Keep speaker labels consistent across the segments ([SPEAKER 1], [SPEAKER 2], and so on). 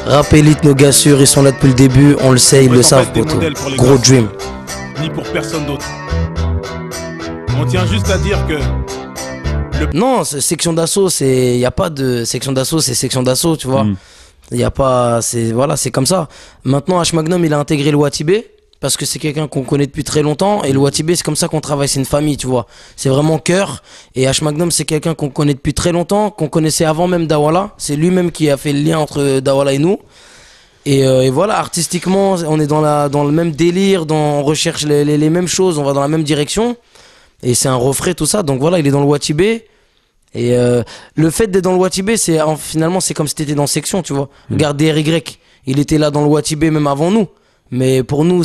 [SPEAKER 1] Rap Elite, nos gars sûrs, ils sont là depuis le début, on le sait, ils le savent, poto. Gros dream.
[SPEAKER 2] Ni pour personne d'autre. On tient juste à dire que...
[SPEAKER 1] Non, section d'assaut, il n'y a pas de section d'assaut, c'est section d'assaut, tu vois. Il y a pas, voilà, c'est comme ça. Maintenant, H Magnum, il a intégré le Watibé parce que c'est quelqu'un qu'on connaît depuis très longtemps et le Watibé, c'est comme ça qu'on travaille, c'est une famille, tu vois. C'est vraiment cœur. Et H Magnum, c'est quelqu'un qu'on connaît depuis très longtemps, qu'on connaissait avant même Dawala. C'est lui-même qui a fait le lien entre Dawala et nous. Et voilà, artistiquement, on est dans le même délire, on recherche les mêmes choses, on va dans la même direction. Et c'est un refrain, tout ça. Donc voilà, il est dans le Watibé. Et le fait d'être dans le Watibé, finalement, c'est comme si t'étais dans section, tu vois. Regarde DRY, il était là dans le Watibé même avant nous. Mais pour nous,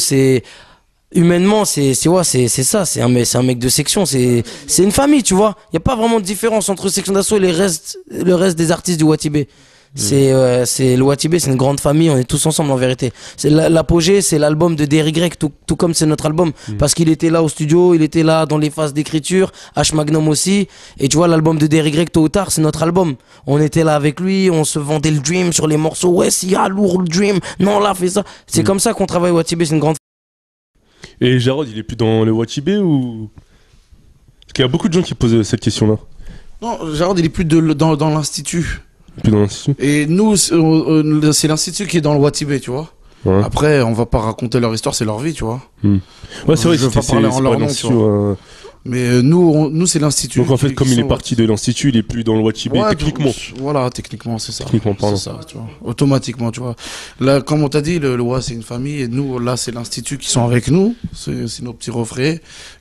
[SPEAKER 1] humainement, c'est ça, c'est un mec de section, c'est une famille, tu vois. Il n'y a pas vraiment de différence entre Section d'Assaut et le reste des artistes du Watibé. Le Watibé, c'est une grande famille, on est tous ensemble en vérité. C'est l'apogée, c'est l'album de DRY, tout comme c'est notre album. Parce qu'il était là au studio, il était là dans les phases d'écriture, H Magnum aussi. Et tu vois, l'album de DRY, tôt ou tard, c'est notre album. On était là avec lui, on se vendait le dream sur les morceaux. Ouais, s'il y a lourd le dream, non, là, fais ça. C'est comme ça qu'on travaille au Watibé, c'est une grande.
[SPEAKER 3] Et Jarod, il est plus dans le Watibé ou. Parce qu'il y a beaucoup de gens qui posent cette question-là.
[SPEAKER 4] Non, Jarod, il est plus dans l'institut.
[SPEAKER 3] Plus dans l'institut.
[SPEAKER 4] Et nous, c'est l'institut qui est dans le Watibé, tu vois. Ouais. Après, on va pas raconter leur histoire, c'est leur vie, tu vois.
[SPEAKER 3] Ouais, c'est vrai,
[SPEAKER 4] je vais pas parler en leur nom, tu vois. Mais nous c'est l'institut.
[SPEAKER 3] Donc en fait, comme il est parti de l'institut, il est plus dans le Watibé, ouais, techniquement.
[SPEAKER 4] Voilà, techniquement, c'est ça.
[SPEAKER 3] Techniquement parlant.
[SPEAKER 4] C'est ça, tu vois. Automatiquement, tu vois. Là, comme on t'a dit, le WA, c'est une famille, et nous, là, c'est l'institut qui sont avec nous. C'est nos petits refrains,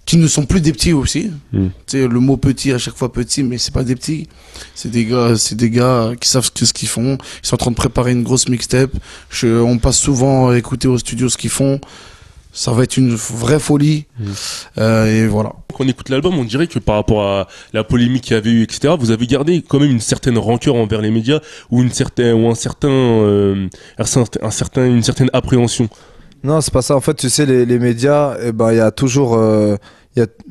[SPEAKER 4] qui ne sont plus des petits aussi. Tu sais, le mot petit, à chaque fois petit, mais c'est pas des petits. C'est des gars qui savent ce qu'ils font. Ils sont en train de préparer une grosse mixtape. On passe souvent à écouter au studio ce qu'ils font. Ça va être une vraie folie. Et voilà.
[SPEAKER 3] Quand on écoute l'album, on dirait que par rapport à la polémique qu'il y avait eu, etc., vous avez gardé quand même une certaine rancœur envers les médias ou une certaine appréhension.
[SPEAKER 5] Non, c'est pas ça. En fait, tu sais, les médias, il y a toujours...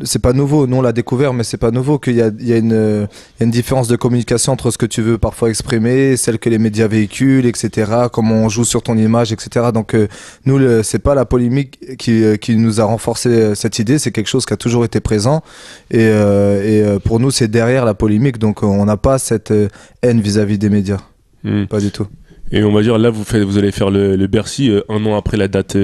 [SPEAKER 5] c'est pas nouveau, nous on l'a découvert, mais c'est pas nouveau qu'il y a une différence de communication entre ce que tu veux parfois exprimer, celle que les médias véhiculent, etc., comment on joue sur ton image, etc. Donc nous, c'est pas la polémique qui nous a renforcé cette idée, c'est quelque chose qui a toujours été présent et pour nous c'est derrière la polémique, donc on n'a pas cette haine vis-à-vis des médias, pas du tout.
[SPEAKER 3] Et on va dire, là, vous allez faire le Bercy un an après la date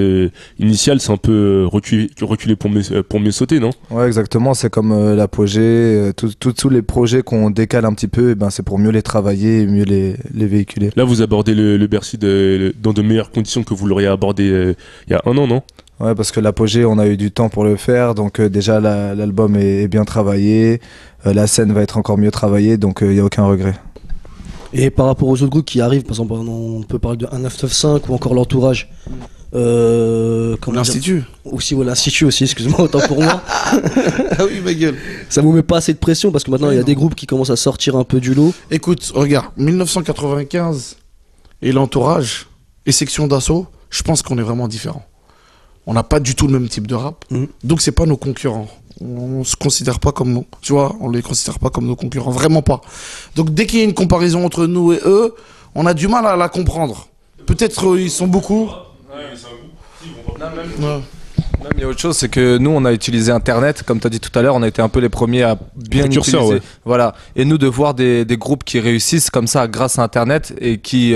[SPEAKER 3] initiale. C'est un peu reculer pour mieux sauter, non? Ouais,
[SPEAKER 5] exactement. C'est comme l'apogée. Tous les projets qu'on décale un petit peu, c'est pour mieux les travailler et mieux les véhiculer.
[SPEAKER 3] Là, vous abordez le Bercy dans de meilleures conditions que vous l'auriez abordé il y a un an, non?
[SPEAKER 5] Ouais, parce que l'apogée, on a eu du temps pour le faire. Donc déjà, l'album est bien travaillé. La scène va être encore mieux travaillée. Donc il n'y a aucun regret.
[SPEAKER 6] Et par rapport aux autres groupes qui arrivent, par exemple, on peut parler de 1995 ou encore l'entourage.
[SPEAKER 4] L'Institut.
[SPEAKER 6] Aussi, ouais, l'Institut aussi, excuse-moi, autant pour moi.
[SPEAKER 4] Ah oui, ma gueule.
[SPEAKER 6] Ça vous met pas assez de pression parce que maintenant il y a des groupes qui commencent à sortir un peu du lot.
[SPEAKER 4] Écoute, regarde, 1995 et l'entourage et Section d'Assaut, je pense qu'on est vraiment différents. On n'a pas du tout le même type de rap, donc c'est pas nos concurrents. On se considère pas comme nous, tu vois, on les considère pas comme nos concurrents, vraiment pas. Donc dès qu'il y a une comparaison entre nous et eux, on a du mal à la comprendre. Peut-être ils sont beaucoup.
[SPEAKER 5] Même il y a autre chose, c'est que nous on a utilisé Internet, comme tu as dit tout à l'heure, on a été un peu les premiers à bien utiliser. Ouais. Voilà. Et nous de voir des groupes qui réussissent comme ça grâce à Internet et qui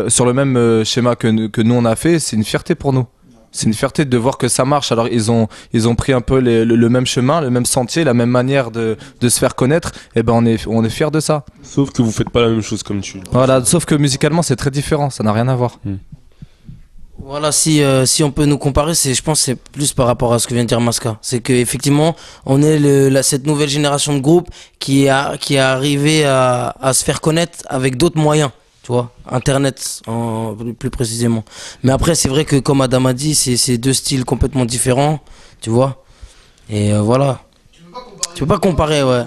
[SPEAKER 5] sur le même schéma que nous on a fait, c'est une fierté pour nous. C'est une fierté de voir que ça marche. Alors ils ont pris un peu le même chemin, le même sentier, la même manière de se faire connaître. Et on est fiers de ça.
[SPEAKER 3] Sauf que vous faites pas la même chose comme tu.
[SPEAKER 5] Voilà, sauf que musicalement c'est très différent, ça n'a rien à voir.
[SPEAKER 1] Voilà, si on peut nous comparer, je pense que c'est plus par rapport à ce que vient de dire Maska. C'est qu'effectivement, on est cette nouvelle génération de groupes qui est arrivée à se faire connaître avec d'autres moyens. Tu vois, Internet plus précisément. Mais après, c'est vrai que comme Adam a dit, c'est deux styles complètement différents, tu vois. Et voilà. Tu peux pas comparer, ouais.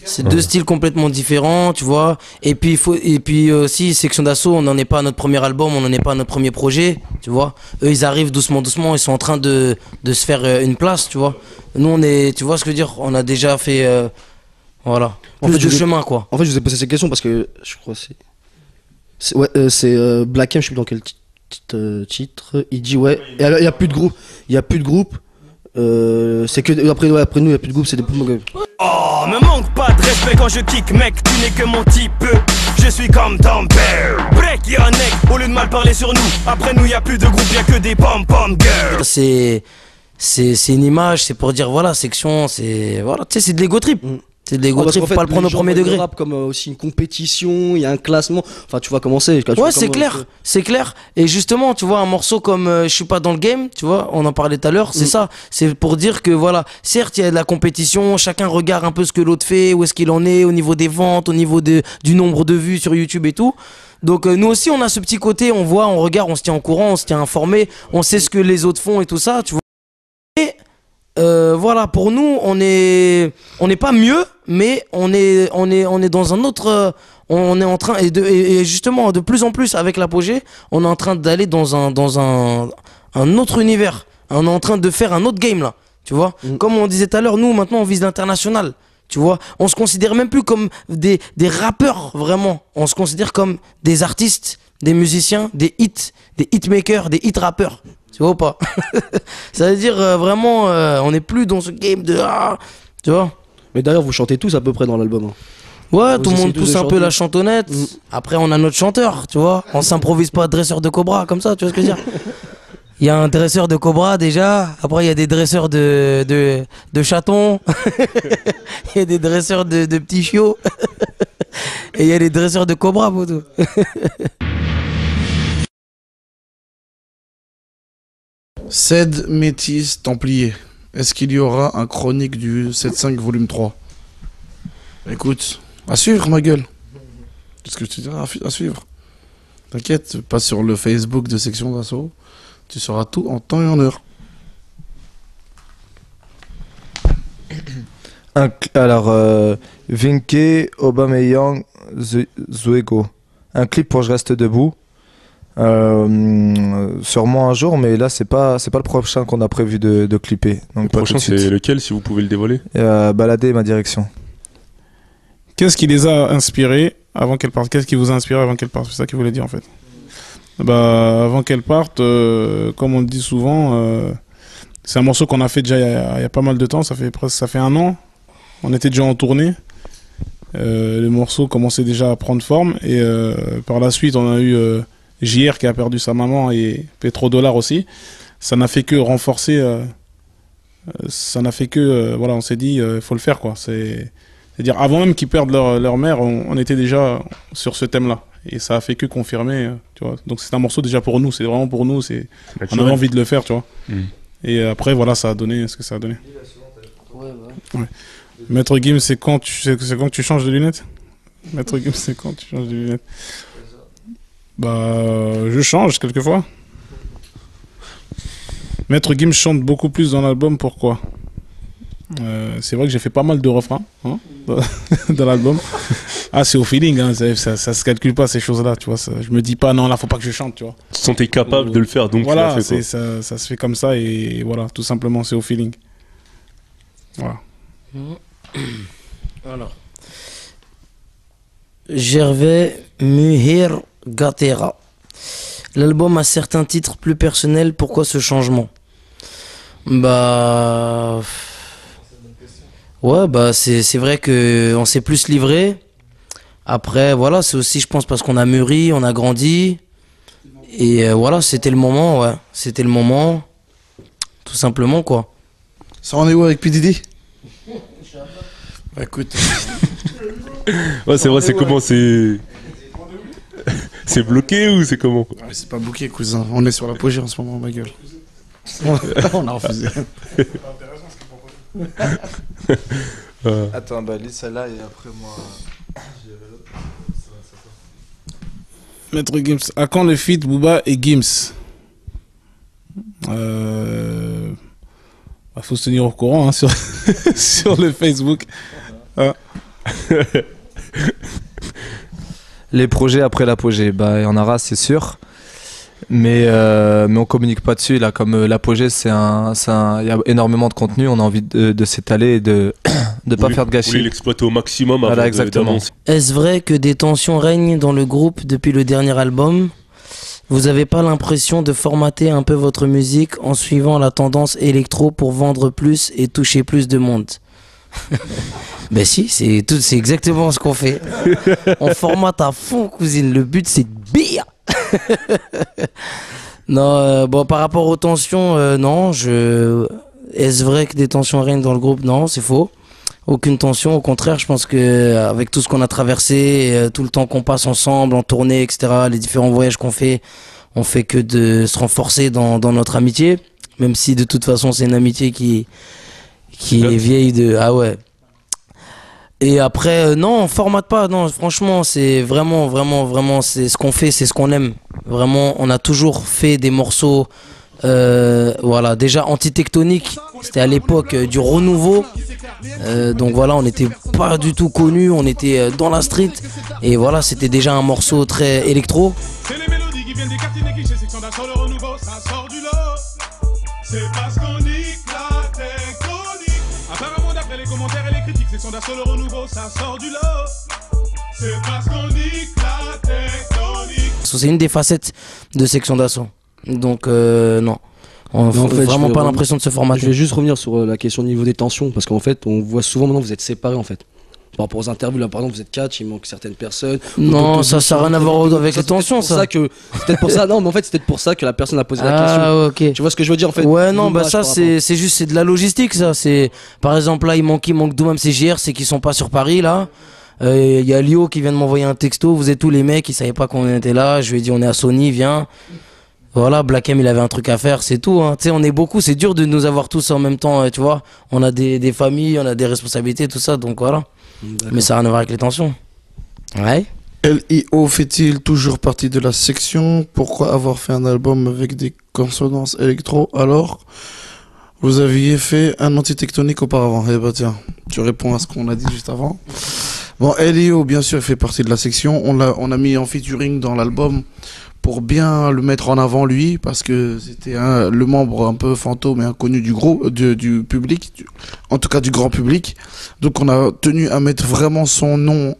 [SPEAKER 1] C'est deux styles complètement différents, tu vois. Et puis aussi, Section d'Assaut, on n'en est pas à notre premier album, on n'en est pas à notre premier projet, tu vois. Eux, ils arrivent doucement, ils sont en train de se faire une place, tu vois. Nous, tu vois ce que je veux dire, on a déjà fait... Voilà.
[SPEAKER 6] En
[SPEAKER 1] Plus
[SPEAKER 6] fait,
[SPEAKER 1] de
[SPEAKER 6] je-
[SPEAKER 1] chemin, quoi.
[SPEAKER 6] En fait, je vous ai posé cette question parce que je crois que c'est Black M, je sais plus dans quel titre. Il dit ouais, il y a plus de groupe, il y a plus de groupe. C'est que après nous, il y a plus de groupe, c'est des
[SPEAKER 7] Oh, me manque pas de respect quand je kick, mec, tu n'es que mon type. Je suis comme ton père. Break your neck, au lieu de mal parler sur nous. Après nous, y a plus de groupe, y'a que des pom-pom girls.
[SPEAKER 1] C'est une image, c'est pour dire voilà, section, c'est voilà, tu sais, c'est de l'ego trip. C'est de l'ego
[SPEAKER 6] parce
[SPEAKER 1] trip,
[SPEAKER 6] qu'en
[SPEAKER 1] faut
[SPEAKER 6] fait,
[SPEAKER 1] pas le prendre au
[SPEAKER 6] les gens
[SPEAKER 1] premier
[SPEAKER 6] voient le
[SPEAKER 1] degré.
[SPEAKER 6] rap comme aussi une compétition, il y a un classement. Enfin, tu vois comment c'est. Tu vois
[SPEAKER 1] Ouais, c'est
[SPEAKER 6] comment-
[SPEAKER 1] clair, c'est clair. Et justement, tu vois, un morceau comme Je suis pas dans le game, tu vois, on en parlait tout à l'heure, c'est ça. C'est pour dire que voilà, certes, il y a de la compétition, chacun regarde un peu ce que l'autre fait, où est-ce qu'il en est, au niveau des ventes, au niveau du nombre de vues sur YouTube et tout. Donc nous aussi, on a ce petit côté, on voit, on regarde, on se tient au courant, on se tient informé, on sait ce que les autres font et tout ça, tu vois. Et voilà, pour nous, on n'est pas mieux, mais on est dans un autre. On est en train et justement de plus en plus avec l'apogée, on est en train d'aller dans un autre univers. On est en train de faire un autre game là, tu vois. Comme on disait tout à l'heure, nous maintenant on vise l'international. Tu vois, on se considère même plus comme des rappeurs vraiment. On se considère comme des artistes, des musiciens, des hitmakers, des hit rappeurs. Tu vois ou pas? Ça veut dire vraiment, on n'est plus dans ce game de tu vois.
[SPEAKER 6] Mais d'ailleurs, vous chantez tous à peu près dans l'album. Hein.
[SPEAKER 1] Ouais,
[SPEAKER 6] Vous
[SPEAKER 1] tout le monde
[SPEAKER 6] essayez tous
[SPEAKER 1] pousse
[SPEAKER 6] de
[SPEAKER 1] un peu
[SPEAKER 6] chanter.
[SPEAKER 1] la chantonnette. Après, on a notre chanteur, tu vois. On s'improvise pas dresseur de cobra comme ça, tu vois ce que je veux dire? Il y a un dresseur de cobra déjà. Après, il y a des dresseurs de chatons. Il y a des dresseurs de petits chiots. Et il y a des dresseurs de cobra, poteau.
[SPEAKER 4] Ced, Métis, Templier. Est-ce qu'il y aura un chronique du 7.5 volume 3? Écoute, à suivre ma gueule. C'est ce que je te dirais, à suivre. T'inquiète, pas sur le Facebook de Section d'Assaut. Tu sauras tout en temps et en heure.
[SPEAKER 5] Alors, Vinke, Aubameyang, Zuego. Un clip pour Je reste debout. Sûrement un jour, mais là c'est pas le prochain qu'on a prévu de clipper. Donc
[SPEAKER 3] Le
[SPEAKER 5] pas
[SPEAKER 3] prochain,
[SPEAKER 5] tout de suite.
[SPEAKER 3] c'est lequel, si vous pouvez le dévoiler?
[SPEAKER 5] Balader ma direction.
[SPEAKER 2] Qu'est-ce qui les a inspirés avant qu'elle parte? Qu'est-ce qui vous a inspiré avant qu'elle parte? C'est ça qu'il voulait dire en fait. Bah, avant qu'elle parte, comme on le dit souvent, c'est un morceau qu'on a fait déjà il y a pas mal de temps. Ça fait un an. On était déjà en tournée. Le morceau commençait déjà à prendre forme et par la suite on a eu JR qui a perdu sa maman et Petrodollar aussi. Ça n'a fait que renforcer. Ça n'a fait que voilà, on s'est dit faut le faire quoi. C'est-à-dire avant même qu'ils perdent leur mère, on était déjà sur ce thème-là et ça a fait que confirmer. Tu vois. Donc c'est un morceau déjà pour nous. C'est vraiment pour nous. On avait envie de le faire, tu vois. Et après voilà, ça a donné ce que ça a donné. Ouais. Maître Gims, c'est quand que tu changes de lunettes? Maître Gims, c'est quand tu changes de lunettes? Bah, je change quelquefois. Maître Gims chante beaucoup plus dans l'album, pourquoi? C'est vrai que j'ai fait pas mal de refrains hein, dans l'album. Ah, c'est au feeling, hein, ça se calcule pas ces choses-là, tu vois. Je me dis pas, non, là, faut pas que je chante, tu vois.
[SPEAKER 3] Tu te sentais capable de le faire, donc
[SPEAKER 2] voilà,
[SPEAKER 3] tu l'as fait, quoi.
[SPEAKER 2] ça se fait comme ça et voilà, tout simplement, c'est au feeling. Voilà.
[SPEAKER 1] Alors. Gervais Muhir Gatera. L'album a certains titres plus personnels, pourquoi ce changement? Bah. Ouais, bah c'est vrai que on s'est plus livré. Après, voilà, c'est aussi, je pense, parce qu'on a mûri, on a grandi. Et voilà, c'était le moment, ouais. C'était le moment. Tout simplement, quoi.
[SPEAKER 4] Ça en est où avec P. Diddy? Bah, écoute.
[SPEAKER 3] Ouais, c'est vrai, c'est comment? C'est bloqué ou c'est comment?
[SPEAKER 4] Ouais, c'est pas bouquet, cousin. On est sur l'apogée en ce moment, ma gueule. On a refusé.
[SPEAKER 5] Attends, bah lis celle-là et après moi.
[SPEAKER 2] Maître Gims, à quand le feat Booba et Gims? Faut se tenir au courant hein, sur, sur le Facebook. Ah.
[SPEAKER 5] Les projets après l'apogée, bah il y en aura, c'est sûr. Mais on communique pas dessus. Là, comme l'apogée, il y a énormément de contenu. On a envie de s'étaler et de de pas faire de
[SPEAKER 3] Vous
[SPEAKER 5] gâchis.
[SPEAKER 3] voulez l'exploiter au maximum
[SPEAKER 5] Voilà,
[SPEAKER 3] avant
[SPEAKER 5] exactement.
[SPEAKER 3] d'annoncer.
[SPEAKER 1] Est-ce vrai que des tensions règnent dans le groupe depuis le dernier album? Vous avez pas l'impression de formater un peu votre musique en suivant la tendance électro pour vendre plus et toucher plus de monde? Ben si, c'est exactement ce qu'on fait. On formate à fond, cousine. Le but, c'est de bille. Non, bon, par rapport aux tensions, non. Est-ce vrai que des tensions règnent dans le groupe? Non, c'est faux. Aucune tension. Au contraire, je pense que avec tout ce qu'on a traversé, tout le temps qu'on passe ensemble, en tournée, etc., les différents voyages qu'on fait, on fait que de se renforcer dans notre amitié. Même si de toute façon, c'est une amitié qui est vieille de... Ah ouais. Et après, non, on formate pas. Non, franchement, c'est vraiment, c'est ce qu'on fait, c'est ce qu'on aime. Vraiment, on a toujours fait des morceaux, voilà, déjà Antitectonique, c'était à l'époque du renouveau. Donc voilà, on n'était pas du tout connus, on était dans la street. Et voilà, c'était déjà un morceau très électro.
[SPEAKER 8] C'est les mélodies qui viennent des quartiers négligés, section d'assaut, le renouveau, ça sort du lot. C'est parce qu'on nique la tectonique. Apparemment d'après les commentaires et les critiques, section d'assaut, le renouveau, ça sort du lot. C'est parce qu'on nique la tectonique.
[SPEAKER 1] C'est une des facettes de Section d'Assaut. Donc non. On n'a vraiment pas l'impression de se formater.
[SPEAKER 6] Je vais juste revenir sur la question du niveau des tensions, parce qu'en fait, on voit souvent maintenant que vous êtes séparés en fait. Par rapport aux interviews, là par exemple, vous êtes 4, il manque certaines personnes.
[SPEAKER 1] Non, ça n'a rien à voir avec les tensions, ça.
[SPEAKER 6] C'est peut-être pour ça, non, mais en fait, c'est peut-être pour ça que la personne a posé la question.
[SPEAKER 1] Ah, ok.
[SPEAKER 6] Tu vois ce que je veux dire en fait?
[SPEAKER 1] Ouais, non, bah ça, c'est juste, c'est de la logistique, ça. Par exemple, là, il manque Doumam CJR, c'est qu'ils sont pas sur Paris, là. Il y a Lio qui vient de m'envoyer un texto, vous êtes tous les mecs, ils savaient pas qu'on était là. Je lui ai dit, on est à Sony, viens. Voilà, Black M, il avait un truc à faire, c'est tout. Hein. Tu sais, on est beaucoup, c'est dur de nous avoir tous en même temps, tu vois. On a des familles, on a des responsabilités, tout ça, donc voilà. Mais ça n'a rien à voir avec les tensions. Ouais.
[SPEAKER 4] LIO fait-il toujours partie de la section? Pourquoi avoir fait un album avec des consonances électro alors vous aviez fait un antitectonique auparavant? Eh bah tiens, tu réponds à ce qu'on a dit juste avant. Bon, LIO, bien sûr, fait partie de la section. On a mis en featuring dans l'album pour bien le mettre en avant, lui, parce que c'était le membre un peu fantôme et inconnu du public, en tout cas du grand public. Donc on a tenu à mettre vraiment son nom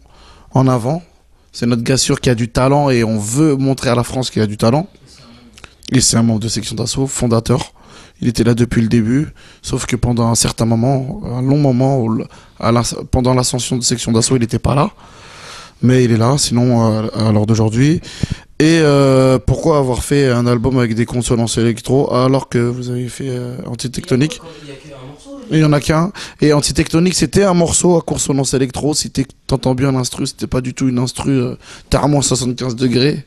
[SPEAKER 4] en avant. C'est notre gars sûr qui a du talent et on veut montrer à la France qu'il a du talent. Et c'est un membre de Section d'Assaut, fondateur. Il était là depuis le début, sauf que pendant un certain moment, un long moment, pendant l'ascension de Section d'Assaut, il n'était pas là. Mais il est là, sinon à l'heure d'aujourd'hui. Et pourquoi avoir fait un album avec des consonances électro alors que vous avez fait Antitectonique? Il y en a qu'un. Et Antitectonique, c'était un morceau à consonance électro. Si t'entends bien l'instru, c'était pas du tout une instru carrément 75 degrés,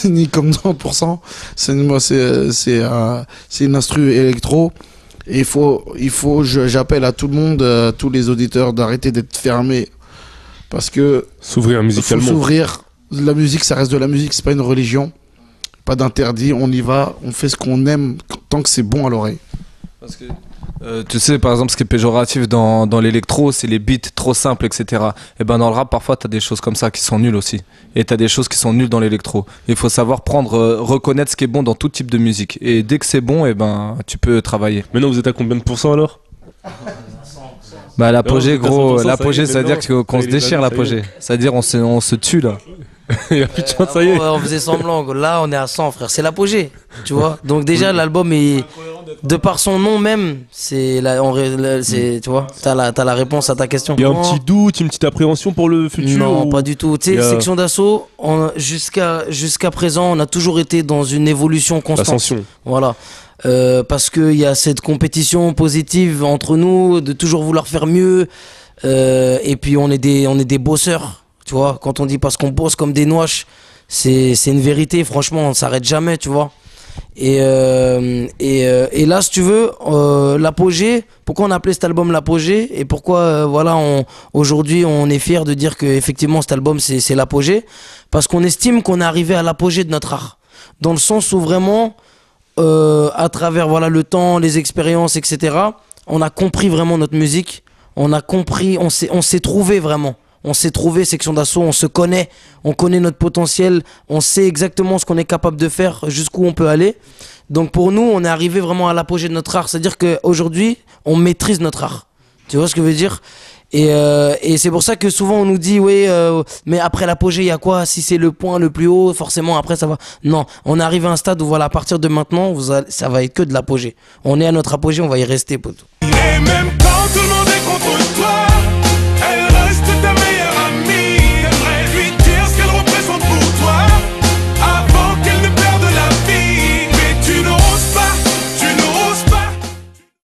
[SPEAKER 4] ni comme 30%. C'est une instru électro. Et j'appelle à tout le monde, tous les auditeurs, d'arrêter d'être fermés. Parce que
[SPEAKER 3] s'ouvrir musicalement.
[SPEAKER 4] Faut s'ouvrir. La musique, ça reste de la musique, c'est pas une religion. Pas d'interdit, on y va, on fait ce qu'on aime tant que c'est bon à l'oreille.
[SPEAKER 5] Parce que tu sais, par exemple, ce qui est péjoratif dans l'électro, c'est les beats trop simples, etc. Et ben dans le rap, parfois, t'as des choses comme ça qui sont nulles aussi. Et t'as des choses qui sont nulles dans l'électro. Il faut savoir reconnaître ce qui est bon dans tout type de musique. Et dès que c'est bon, et ben tu peux travailler.
[SPEAKER 3] Maintenant, vous êtes à combien de pourcents alors?
[SPEAKER 5] Bah l'apogée,
[SPEAKER 3] non,
[SPEAKER 5] gros,
[SPEAKER 3] ça,
[SPEAKER 5] l'apogée,
[SPEAKER 3] ça
[SPEAKER 5] ça veut dire qu'on se déchire, l'apogée. C'est-à-dire on se tue là.
[SPEAKER 3] Il n'y a plus de chance, ça y est.
[SPEAKER 1] On faisait semblant, là on est à 100, frère, c'est l'apogée, tu vois. Donc déjà l'album est, de par son nom même, c'est tu vois, t'as la réponse à ta question.
[SPEAKER 3] Il y a un petit doute, une petite appréhension pour le futur?
[SPEAKER 1] Non, pas du tout. Tu sais, Section d'Assaut, jusqu'à présent, on a toujours été dans une évolution constante.
[SPEAKER 3] Ascension.
[SPEAKER 1] Voilà. Parce qu'il y a cette compétition positive entre nous, de toujours vouloir faire mieux. Et puis on est des bosseurs. Tu vois, quand on dit parce qu'on bosse comme des noix, c'est une vérité, franchement, on s'arrête jamais, tu vois. Et là, si tu veux, l'apogée, pourquoi on a appelé cet album l'apogée et pourquoi, aujourd'hui, on est fier de dire que effectivement cet album, c'est l'apogée, parce qu'on estime qu'on est arrivé à l'apogée de notre art. Dans le sens où vraiment, à travers le temps, les expériences, etc., on a compris vraiment notre musique, on s'est trouvé vraiment. On s'est trouvé, Section d'Assaut, on se connaît, on connaît notre potentiel, on sait exactement ce qu'on est capable de faire, jusqu'où on peut aller. Donc pour nous, on est arrivé vraiment à l'apogée de notre art, c'est-à-dire qu'aujourd'hui, on maîtrise notre art. Tu vois ce que je veux dire? Et c'est pour ça que souvent on nous dit oui, mais après l'apogée il y a quoi? Si c'est le point le plus haut, forcément après ça va. Non, on arrive à un stade où voilà, à partir de maintenant ça va être que de l'apogée. On est à notre apogée, on va y rester, poteau.
[SPEAKER 7] Les mêmes corps